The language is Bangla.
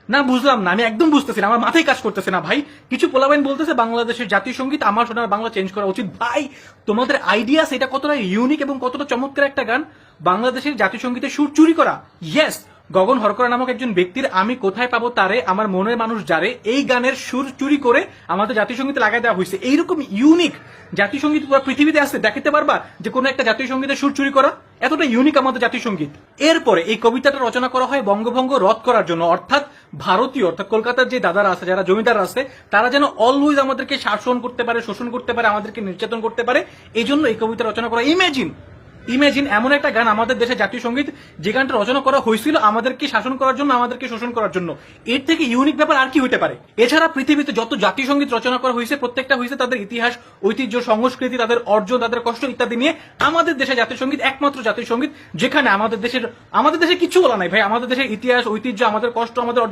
না বুঝলাম না, আমি একদম বুঝতেছি না, আমার মাথায় কাজ করতেছে না ভাই। কিছু পোলাপাইন বলতেছে বাংলাদেশের জাতীয় সঙ্গীত আমার সোনার বাংলা চেঞ্জ করা উচিত। ভাই তোমাদের আইডিয়া সেটা কতটা ইউনিক এবং কতটা চমৎকার একটা গান, বাংলাদেশের জাতীয় সঙ্গীতের সুর চুরি করা। ইয়েস, গগন হরকরা নামক একজন ব্যক্তির আমি কোথায় পাবো তারে আমার মনের মানুষ যারে, এই গানের সুর চুরি করে আমাদের জাতীয় সঙ্গীতে লাগাই দেওয়া হয়েছে। এইরকম ইউনিক জাতীয় সঙ্গীত পুরো পৃথিবীতে আছে, দেখাতে পারবা যে কোনো একটা জাতীয় সঙ্গীতের সুর চুরি করা? এতটা ইউনিক আমাদের জাতীয় সঙ্গীত। এরপরে এই কবিতাটা রচনা করা হয় বঙ্গভঙ্গ রদ করার জন্য, অর্থাৎ ভারতীয় অর্থাৎ কলকাতার যে দাদারা আছে, যারা জমিদার আছে, তারা যেন অলওয়েজ আমাদেরকে শাসন করতে পারে, শোষণ করতে পারে, আমাদেরকে নির্যাতন করতে পারে, এই জন্য এই কবিতা রচনা করা। ইমেজিন ইমেজিন এমন একটা গান আমাদের দেশে জাতীয় সঙ্গীত, যে গানটা রচনা করা হয়েছিল আমাদেরকে শাসন করার জন্য, আমাদেরকে শোষণ করার জন্য। এর থেকে ইউনিক ব্যাপার আর কি হতে পারে? এছাড়া পৃথিবীতে যত জাতীয় সঙ্গীত রচনা করা হয়েছে প্রত্যেকটা হয়েছে তাদের ইতিহাস, ঐতিহ্য, সংস্কৃতি, তাদের অর্জন, তাদের কষ্ট ইত্যাদি নিয়ে। আমাদের দেশে জাতীয় সঙ্গীত একমাত্র জাতীয় সঙ্গীত যেখানে আমাদের দেশে কিছু বলা নাই ভাই, আমাদের দেশের ইতিহাস, ঐতিহ্য, আমাদের কষ্ট, আমাদের অর্জন